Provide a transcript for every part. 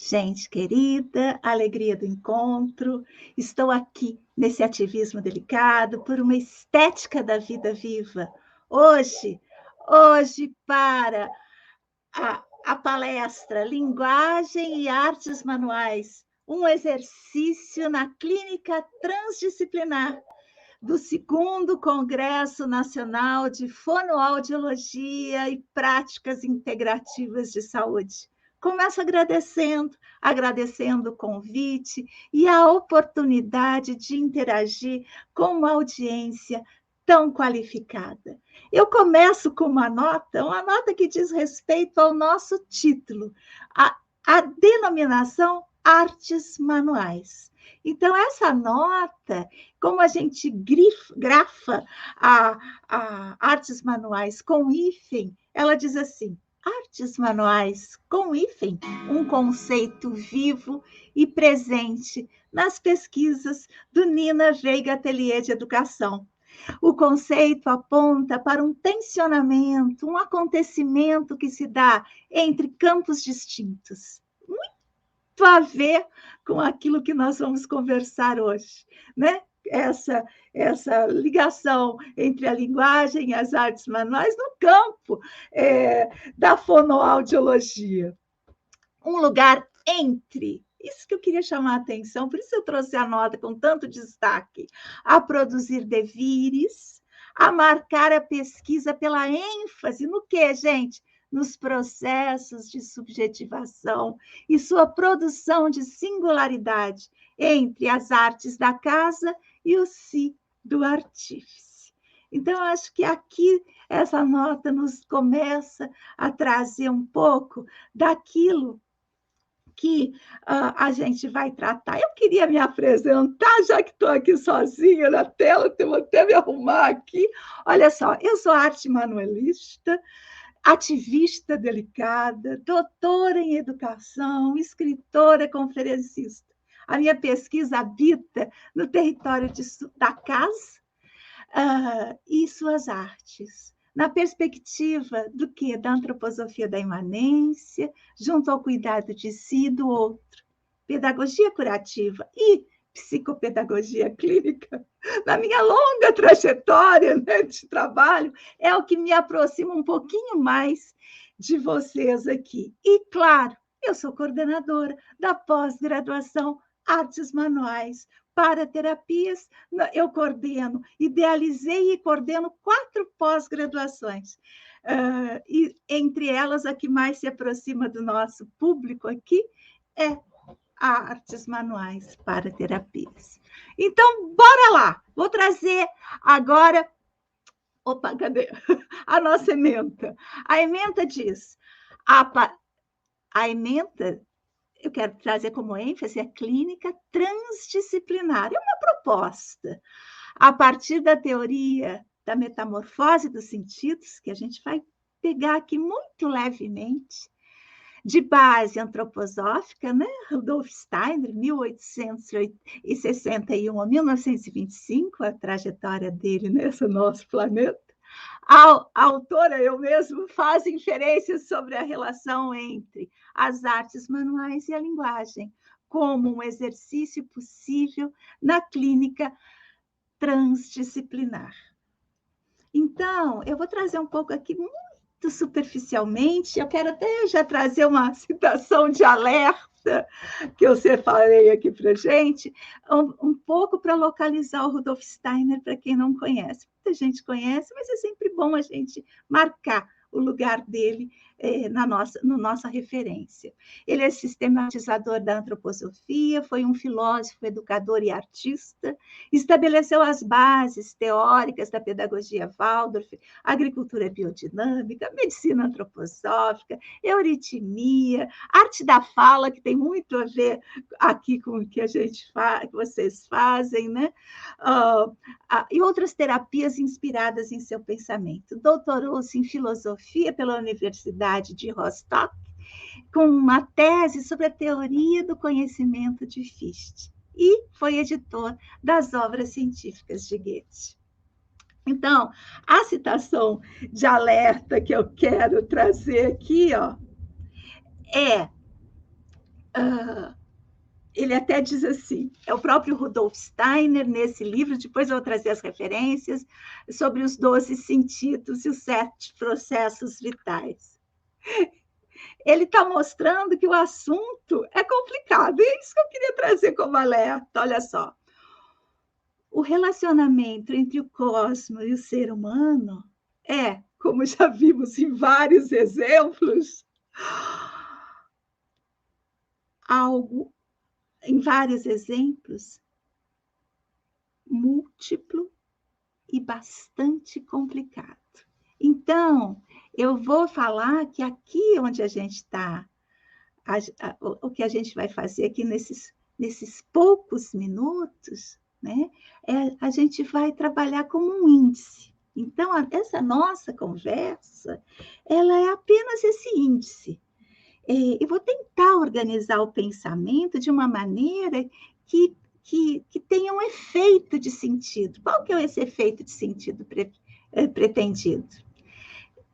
Gente querida, alegria do encontro, estou aqui nesse ativismo delicado por uma estética da vida viva. Hoje para a palestra Linguagem e Artes Manuais, um exercício na clínica transdisciplinar do 2º Congresso Nacional de Fonoaudiologia e Práticas Integrativas de Saúde. Começo agradecendo o convite e a oportunidade de interagir com uma audiência tão qualificada. Eu começo com uma nota que diz respeito ao nosso título, a denominação Artes Manuais. Então, essa nota, como a gente grafa a artes manuais com hífen, ela diz assim: artes manuais com hífen, um conceito vivo e presente nas pesquisas do Nina Veiga Ateliê de Educação. O conceito aponta para um tensionamento, um acontecimento que se dá entre campos distintos, a ver com aquilo que nós vamos conversar hoje, né? Essa ligação entre a linguagem e as artes manuais no campo da fonoaudiologia. Um lugar entre, isso que eu queria chamar a atenção, por isso eu trouxe a nota com tanto destaque, a produzir devires, a marcar a pesquisa pela ênfase no quê, gente? Nos processos de subjetivação e sua produção de singularidade entre as artes da casa e o si do artífice. Então, acho que aqui essa nota nos começa a trazer um pouco daquilo que a gente vai tratar. Eu queria me apresentar, já que estou aqui sozinha na tela, vou até me arrumar aqui. Olha só, eu sou arte manuelista, ativista delicada, doutora em educação, escritora, conferencista. A minha pesquisa habita no território da casa e suas artes, na perspectiva do quê? Da antroposofia da imanência, junto ao cuidado de si e do outro, pedagogia curativa e psicopedagogia clínica. Na minha longa trajetória, né, de trabalho, é o que me aproxima um pouquinho mais de vocês aqui. E, claro, eu sou coordenadora da pós-graduação Artes Manuais para Terapias. Eu coordeno, idealizei e coordeno 4 pós-graduações. E entre elas, a que mais se aproxima do nosso público aqui é Artes Manuais para Terapias. Então, bora lá! Vou trazer agora... Opa, cadê? A nossa ementa. A ementa diz... A ementa, eu quero trazer como ênfase a clínica transdisciplinar. É uma proposta. A partir da teoria da metamorfose dos sentidos, que a gente vai pegar aqui muito levemente, de base antroposófica, né? Rudolf Steiner, 1861 a 1925, a trajetória dele nesse nosso planeta. A autora, eu mesmo, faz inferências sobre a relação entre as artes manuais e a linguagem, como um exercício possível na clínica transdisciplinar. Então, eu vou trazer um pouco aqui muito superficialmente, eu quero até já trazer uma citação de alerta que eu separei aqui para a gente, um pouco para localizar o Rudolf Steiner, para quem não conhece. Muita gente conhece, mas é sempre bom a gente marcar o lugar dele na nossa referência. Ele é sistematizador da antroposofia, foi um filósofo, educador e artista, estabeleceu as bases teóricas da pedagogia Waldorf, agricultura biodinâmica, medicina antroposófica, euritmia, arte da fala, que tem muito a ver aqui com o que a gente faz, que vocês fazem, né? E outras terapias inspiradas em seu pensamento. Doutorou-se em filosofia pela Universidade de Rostock, com uma tese sobre a teoria do conhecimento de Fichte, e foi editor das obras científicas de Goethe. Então, a citação de alerta que eu quero trazer aqui, ó, é Ele até diz assim, é o próprio Rudolf Steiner, nesse livro, depois eu vou trazer as referências, sobre os 12 sentidos e os 7 processos vitais. Ele está mostrando que o assunto é complicado, e é isso que eu queria trazer como alerta, olha só. O relacionamento entre o cosmos e o ser humano é, como já vimos em vários exemplos, algo, em vários exemplos, múltiplo e bastante complicado. Então, eu vou falar que aqui onde a gente está, o que a gente vai fazer aqui nesses poucos minutos, né, a gente vai trabalhar como um índice. Então, essa nossa conversa, ela é apenas esse índice. Eu vou tentar organizar o pensamento de uma maneira que tenha um efeito de sentido. Qual que é esse efeito de sentido pretendido?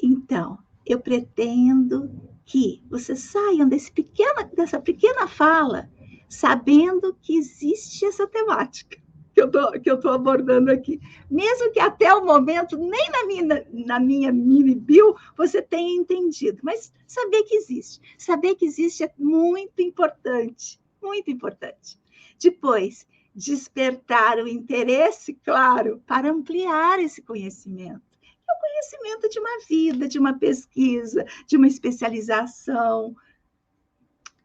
Então, eu pretendo que vocês saiam dessa pequena fala sabendo que existe essa temática que eu estou abordando aqui. Mesmo que até o momento, nem na minha mini bio, você tenha entendido. Mas saber que existe. Saber que existe é muito importante. Muito importante. Depois, despertar o interesse, claro, para ampliar esse conhecimento. É o conhecimento de uma vida, de uma pesquisa, de uma especialização.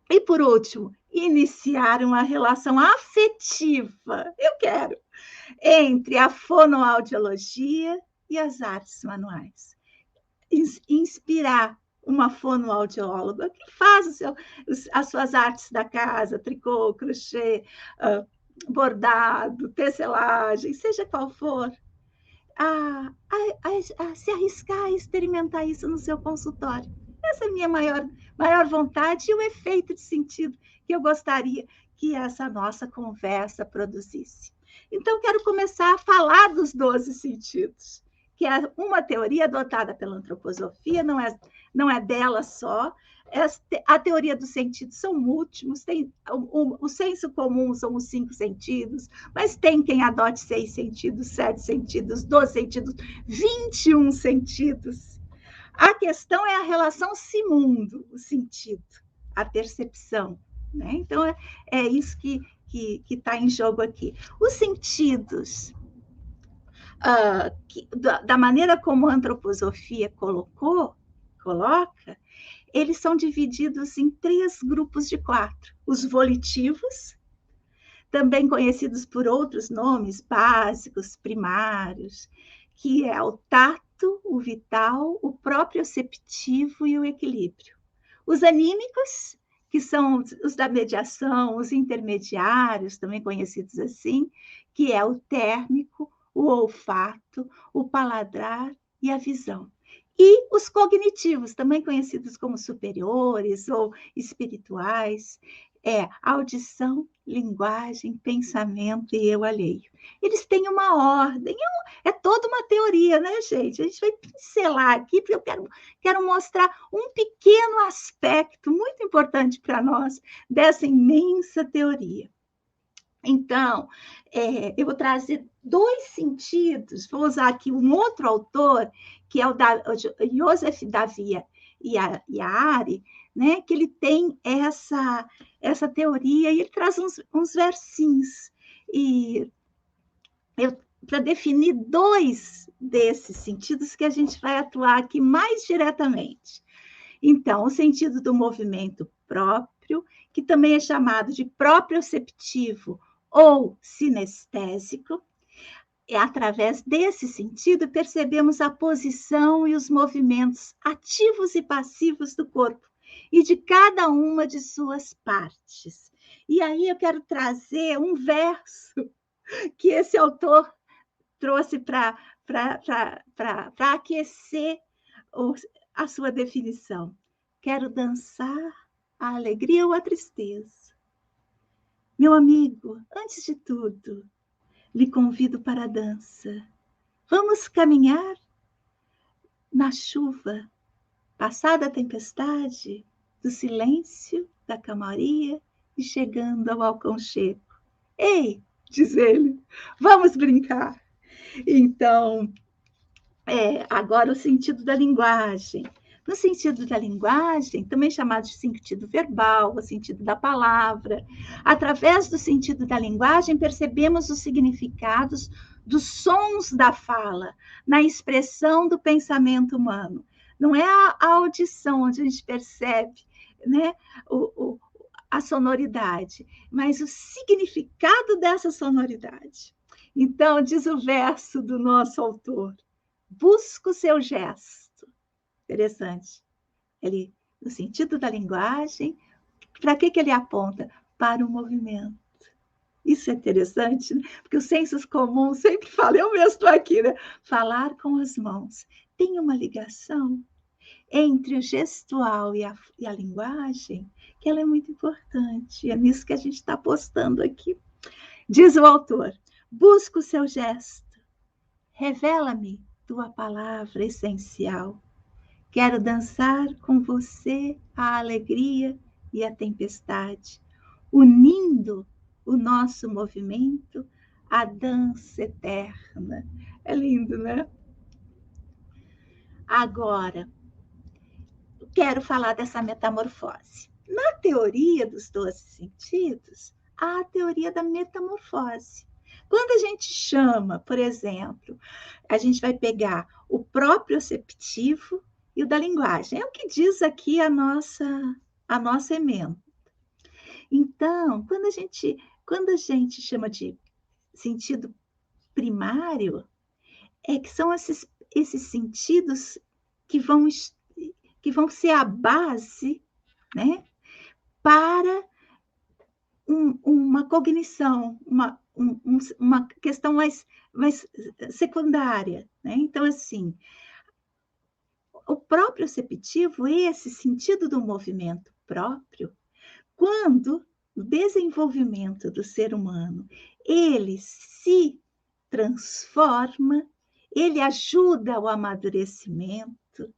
E, por último, iniciar uma relação afetiva, eu quero, entre a fonoaudiologia e as artes manuais. Inspirar uma fonoaudióloga que faz as suas artes da casa, tricô, crochê, bordado, tecelagem, seja qual for, a se arriscar a experimentar isso no seu consultório. Essa é a minha maior vontade e o efeito de sentido que eu gostaria que essa nossa conversa produzisse. Então, quero começar a falar dos 12 sentidos, que é uma teoria adotada pela antroposofia, não é dela só. A teoria dos sentidos são múltiplos, o senso comum são os 5 sentidos, mas tem quem adote 6 sentidos, 7 sentidos, 12 sentidos, 21 sentidos. A questão é a relação si-mundo, o sentido, a percepção. Né? Então, é isso que está em jogo aqui. Os sentidos, da maneira como a antroposofia coloca, eles são divididos em 3 grupos de 4. Os volitivos, também conhecidos por outros nomes básicos, primários, que é o tato, o vital, o proprioceptivo e o equilíbrio. Os anímicos, que são os da mediação, os intermediários, também conhecidos assim, que é o térmico, o olfato, o paladar e a visão. E os cognitivos, também conhecidos como superiores ou espirituais, audição, linguagem, pensamento e eu alheio. Eles têm uma ordem, é toda uma teoria, né, gente? A gente vai pincelar aqui, porque eu quero mostrar um pequeno aspecto muito importante para nós dessa imensa teoria. Então, eu vou trazer 2 sentidos, vou usar aqui um outro autor, que é o Joseph Davia e a Ari, né, que ele tem essa teoria e ele traz uns versinhos. E para definir 2 desses sentidos que a gente vai atuar aqui mais diretamente. Então, o sentido do movimento próprio, que também é chamado de proprioceptivo ou sinestésico, através desse sentido, percebemos a posição e os movimentos ativos e passivos do corpo e de cada uma de suas partes. E aí eu quero trazer um verso que esse autor trouxe para aquecer a sua definição. Quero dançar a alegria ou a tristeza. Meu amigo, antes de tudo, lhe convido para a dança. Vamos caminhar na chuva, passada a tempestade, do silêncio da calmaria e chegando ao aconchego. Ei, diz ele, vamos brincar. Então, agora o sentido da linguagem. No sentido da linguagem, também chamado de sentido verbal, o sentido da palavra, através do sentido da linguagem, percebemos os significados dos sons da fala, na expressão do pensamento humano. Não é a audição onde a gente percebe, né, a sonoridade, mas o significado dessa sonoridade. Então, diz o verso do nosso autor: busca o seu gesto. Interessante. Ele, no sentido da linguagem, para que ele aponta? Para o movimento. Isso é interessante, né? Porque os sensos comuns sempre falam, eu mesmo estou aqui, né? Falar com as mãos. Tem uma ligação entre o gestual e a linguagem, que ela é muito importante. É nisso que a gente está apostando aqui. Diz o autor: busca o seu gesto, revela-me tua palavra essencial. Quero dançar com você a alegria e a tempestade, unindo o nosso movimento à dança eterna. É lindo, né? Agora, quero falar dessa metamorfose. Na teoria dos 12 sentidos, há a teoria da metamorfose. Quando a gente chama, por exemplo, a gente vai pegar o proprioceptivo e o da linguagem. É o que diz aqui a nossa ementa. Então, quando a gente chama de sentido primário, que são esses sentidos que vão ser a base, né, para uma cognição, uma questão mais secundária, né? Então, assim, o proprioceptivo, esse sentido do movimento próprio, quando o desenvolvimento do ser humano, ele se transforma, ele ajuda ao amadurecimento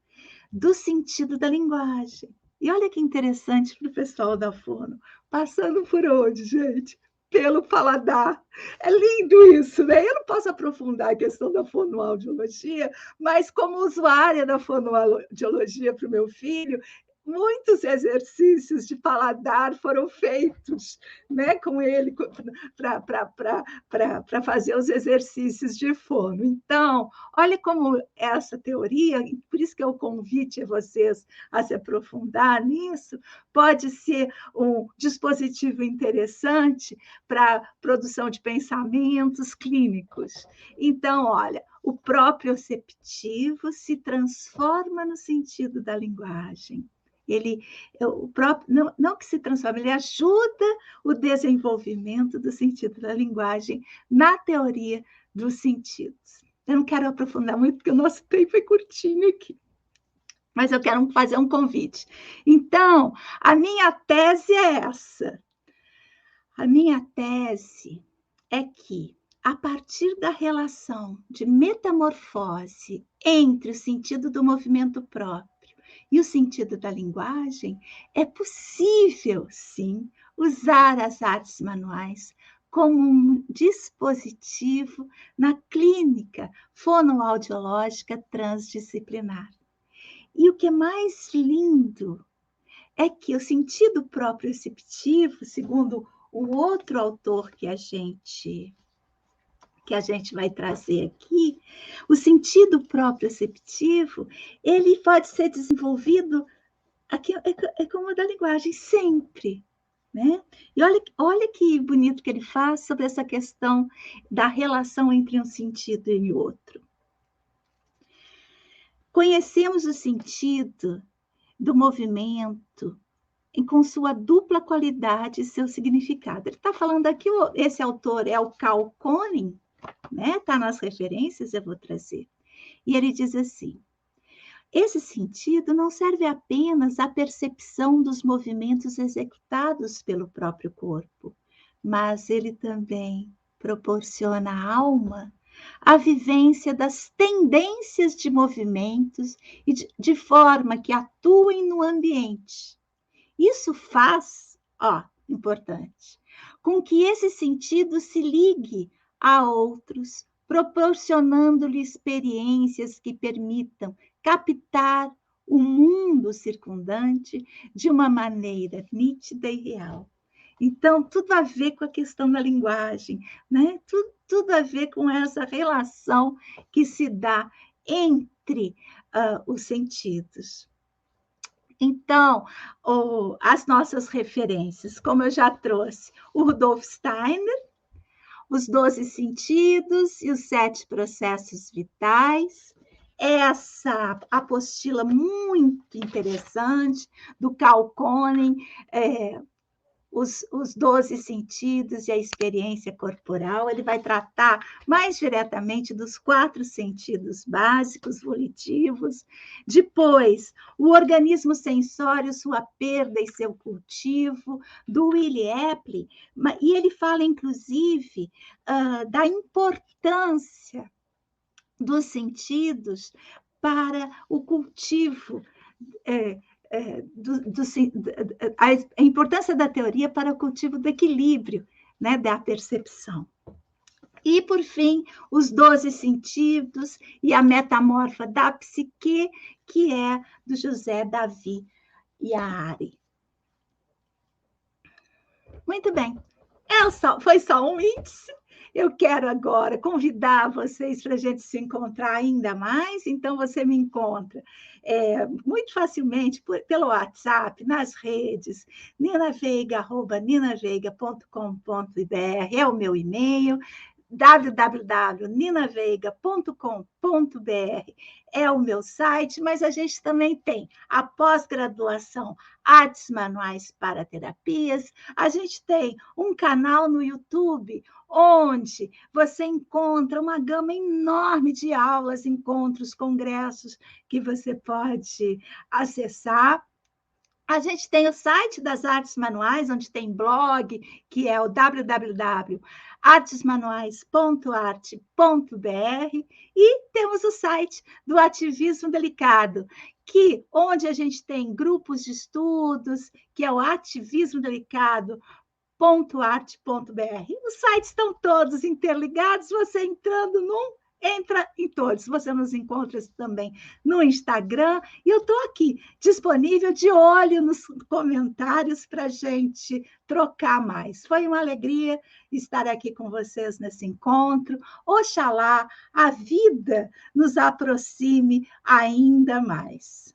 do sentido da linguagem. E olha que interessante para o pessoal da fono. Passando por onde, gente? Pelo paladar. É lindo isso, né? Eu não posso aprofundar a questão da fonoaudiologia, mas como usuária da fonoaudiologia para o meu filho, muitos exercícios de paladar foram feitos, né, com ele para fazer os exercícios de fono. Então, olha como essa teoria, por isso que eu convite vocês a se aprofundar nisso, pode ser um dispositivo interessante para produção de pensamentos clínicos. Então, olha, o proprioceptivo se transforma no sentido da linguagem. O próprio, não que se transforme, ele ajuda o desenvolvimento do sentido da linguagem na teoria dos sentidos. Eu não quero aprofundar muito, porque o nosso tempo é curtinho aqui. Mas eu quero fazer um convite. Então, a minha tese é essa. A minha tese é que, a partir da relação de metamorfose entre o sentido do movimento próprio e o sentido da linguagem, é possível, sim, usar as artes manuais como um dispositivo na clínica fonoaudiológica transdisciplinar. E o que é mais lindo é que o sentido proprioceptivo, segundo o outro autor que a gente vai trazer aqui, o sentido proprioceptivo, ele pode ser desenvolvido, aqui é como o da linguagem, sempre, né? E olha que bonito que ele faz sobre essa questão da relação entre um sentido e outro. Conhecemos o sentido do movimento com sua dupla qualidade e seu significado. Ele está falando aqui, esse autor é o Carl Koenig, né? Está nas referências, eu vou trazer. E ele diz assim: esse sentido não serve apenas à percepção dos movimentos executados pelo próprio corpo, mas ele também proporciona à alma a vivência das tendências de movimentos e de forma que atuem no ambiente. Isso faz, importante, com que esse sentido se ligue a outros, proporcionando-lhe experiências que permitam captar o mundo circundante de uma maneira nítida e real. Então, tudo a ver com a questão da linguagem, né? Tudo a ver com essa relação que se dá entre os sentidos. Então, as nossas referências, como eu já trouxe, o Rudolf Steiner, os 12 sentidos e os 7 processos vitais, essa apostila muito interessante do Carl Koenen, os 12 sentidos e a experiência corporal, ele vai tratar mais diretamente dos 4 sentidos básicos, volitivos. Depois, o organismo sensório, sua perda e seu cultivo, do Willy Epley, e ele fala, inclusive, da importância dos sentidos para o cultivo a importância da teoria para o cultivo do equilíbrio, né, da percepção. E, por fim, os 12 sentidos e a metamorfa da psique, que é do José Davi Yari. Muito bem. Foi só um índice. Eu quero agora convidar vocês para a gente se encontrar ainda mais. Então, você me encontra muito facilmente pelo WhatsApp, nas redes, ninaveiga@ninaveiga.com.br é o meu e-mail, www.ninaveiga.com.br é o meu site, mas a gente também tem a pós-graduação Artes Manuais para Terapias, a gente tem um canal no YouTube, onde você encontra uma gama enorme de aulas, encontros, congressos que você pode acessar. A gente tem o site das Artes Manuais, onde tem blog, que é o www.artesmanuais.arte.br, e temos o site do Ativismo Delicado, onde a gente tem grupos de estudos, que é o ativismodelicado.arte.br. Os sites estão todos interligados, você entrando entra em todos. Você nos encontra também no Instagram. E eu estou aqui, disponível, de olho nos comentários para a gente trocar mais. Foi uma alegria estar aqui com vocês nesse encontro. Oxalá a vida nos aproxime ainda mais.